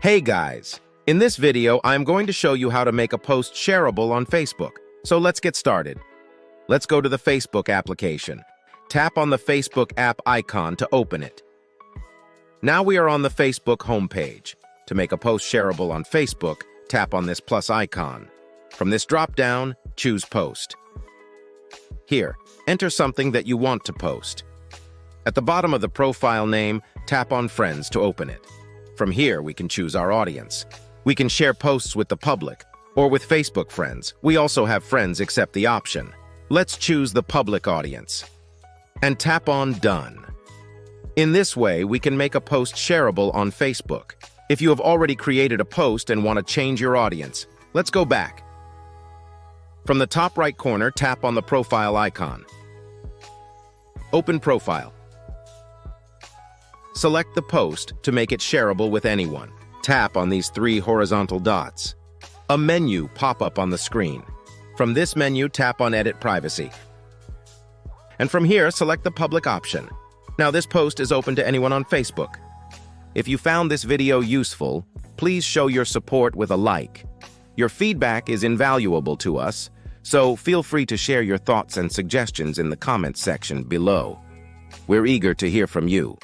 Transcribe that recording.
Hey guys! In this video, I'm going to show you how to make a post shareable on Facebook. So let's get started. Let's go to the Facebook application. Tap on the Facebook app icon to open it. Now we are on the Facebook homepage. To make a post shareable on Facebook, tap on this plus icon. From this drop-down, choose Post. Here, enter something that you want to post. At the bottom of the profile name, tap on Friends to open it. From here, we can choose our audience. We can share posts with the public, or with Facebook friends. We also have Friends accept the option. Let's choose the public audience. And tap on Done. In this way, we can make a post shareable on Facebook. If you have already created a post and want to change your audience, let's go back. From the top right corner, tap on the profile icon. Open Profile. Select the post to make it shareable with anyone. Tap on these three horizontal dots. A menu pop up on the screen. From this menu, tap on Edit Privacy. And from here, select the public option. Now this post is open to anyone on Facebook. If you found this video useful, please show your support with a like. Your feedback is invaluable to us, so feel free to share your thoughts and suggestions in the comments section below. We're eager to hear from you.